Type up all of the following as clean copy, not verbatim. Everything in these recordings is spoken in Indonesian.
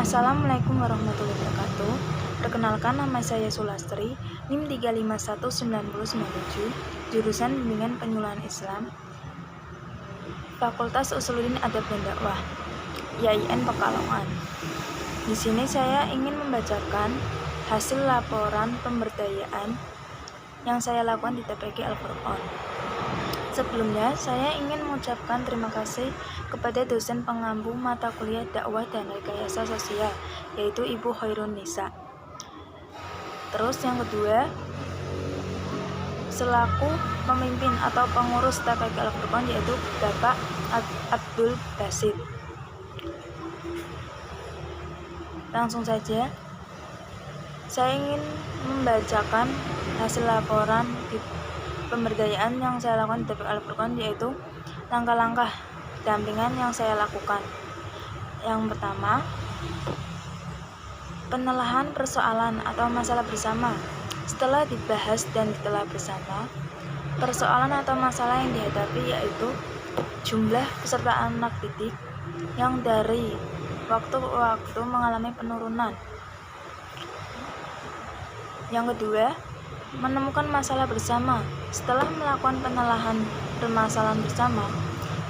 Assalamualaikum warahmatullahi wabarakatuh. Perkenalkan, nama saya Sulastri, NIM 3519097, jurusan Bimbingan Penyuluhan Islam, Fakultas Usuluddin Adab dan Dakwah, YIN Pekalongan. Di sini saya ingin membacakan hasil laporan pemberdayaan yang saya lakukan di TPQ Al-Furqon. Sebelumnya, saya ingin mengucapkan terima kasih kepada dosen pengampu mata kuliah dakwah dan rekayasa sosial, yaitu Ibu Khairun Nisa. Terus yang kedua, selaku pemimpin atau pengurus TPQ Al-Furqon, yaitu Bapak Abdul Basit. Langsung saja, saya ingin membacakan hasil laporan pemberdayaan yang saya lakukan di TPQ Al-Furqon, yaitu langkah-langkah dampingan yang saya lakukan. Yang pertama, penelahan persoalan atau masalah bersama. Setelah dibahas dan ditelah bersama, persoalan atau masalah yang dihadapi yaitu jumlah peserta anak didik yang dari waktu ke waktu mengalami penurunan. Yang kedua, menemukan masalah bersama. Setelah melakukan penelahan permasalahan bersama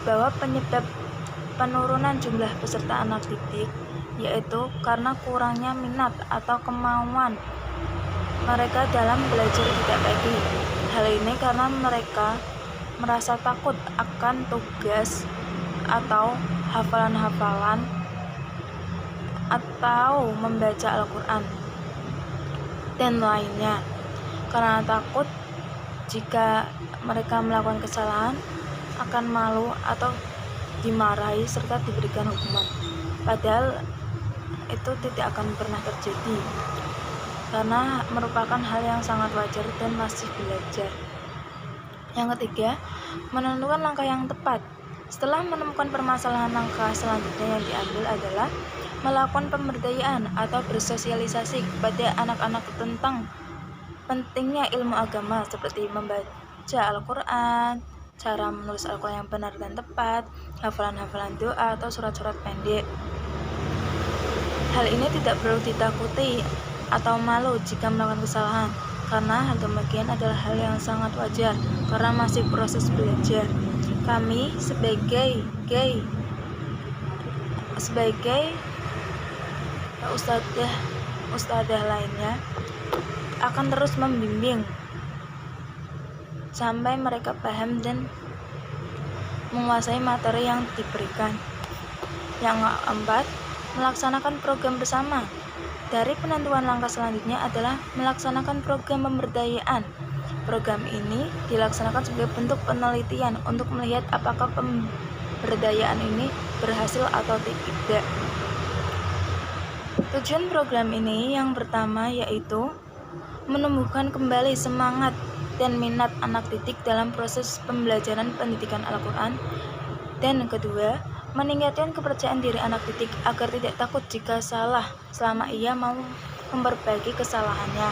bahwa penyebab penurunan jumlah peserta anak didik yaitu karena kurangnya minat atau kemauan mereka dalam belajar di TPQ. Hal ini karena mereka merasa takut akan tugas atau hafalan-hafalan atau membaca Al-Quran dan lainnya, karena takut jika mereka melakukan kesalahan akan malu atau dimarahi serta diberikan hukuman. Padahal itu tidak akan pernah terjadi karena merupakan hal yang sangat wajar dan masih belajar. Yang ketiga, menentukan langkah yang tepat. Setelah menemukan permasalahan, langkah selanjutnya yang diambil adalah melakukan pemberdayaan atau bersosialisasi kepada anak-anak tentang pentingnya ilmu agama seperti membaca Al-Quran, cara menulis Al-Quran yang benar dan tepat, hafalan-hafalan doa atau surat-surat pendek. Hal ini tidak perlu ditakuti atau malu jika melakukan kesalahan, karena hal demikian adalah hal yang sangat wajar karena masih proses belajar. Kami sebagai ustadzah lainnya akan terus membimbing sampai mereka paham dan menguasai materi yang diberikan. Yang keempat, melaksanakan program bersama. Dari penentuan langkah selanjutnya adalah melaksanakan program pemberdayaan. Program ini dilaksanakan sebagai bentuk penelitian untuk melihat apakah pemberdayaan ini berhasil atau tidak. Tujuan program ini yang pertama yaitu menumbuhkan kembali semangat dan minat anak didik dalam proses pembelajaran pendidikan Al-Quran. Dan kedua, meningkatkan kepercayaan diri anak didik agar tidak takut jika salah selama ia mau memperbaiki kesalahannya.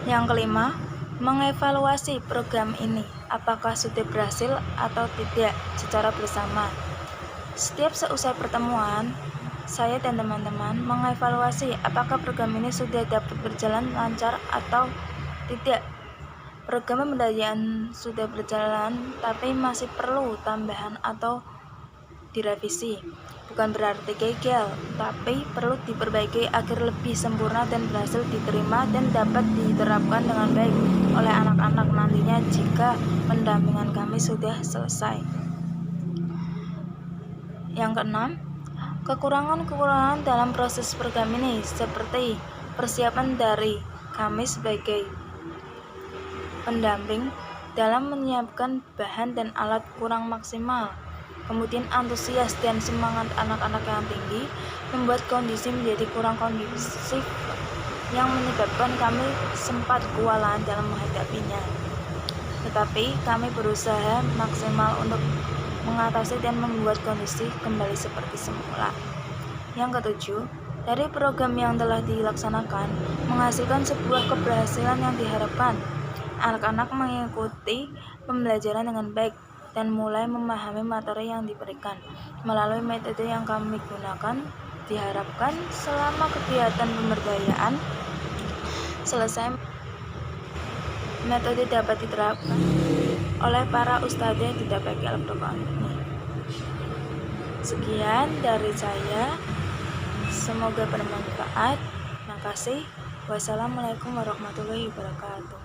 Yang kelima, mengevaluasi program ini apakah sudah berhasil atau tidak secara bersama. Setiap seusai pertemuan, saya dan teman-teman mengevaluasi apakah program ini sudah dapat berjalan lancar atau tidak. Program pemberdayaan sudah berjalan tapi masih perlu tambahan atau direvisi. Bukan berarti gagal, tapi perlu diperbaiki agar lebih sempurna dan berhasil diterima dan dapat diterapkan dengan baik oleh anak-anak nantinya jika pendampingan kami sudah selesai. Yang keenam, kekurangan-kekurangan dalam proses program ini seperti persiapan dari kami sebagai pendamping dalam menyiapkan bahan dan alat kurang maksimal. Kemudian antusias dan semangat anak-anak yang tinggi membuat kondisi menjadi kurang kondusif yang menyebabkan kami sempat kewalahan dalam menghadapinya. Tetapi kami berusaha maksimal untuk mengatasi dan membuat kondisi kembali seperti semula. Yang ketujuh, dari program yang telah dilaksanakan menghasilkan sebuah keberhasilan yang diharapkan. Anak-anak mengikuti pembelajaran dengan baik dan mulai memahami materi yang diberikan. Melalui metode yang kami gunakan, diharapkan selama kegiatan pemberdayaan selesai, metode dapat diterapkan oleh para ustadzah yang tidak pakai Al-Quran ini. Sekian dari saya, semoga bermanfaat. Terima kasih. Wassalamualaikum warahmatullahi wabarakatuh.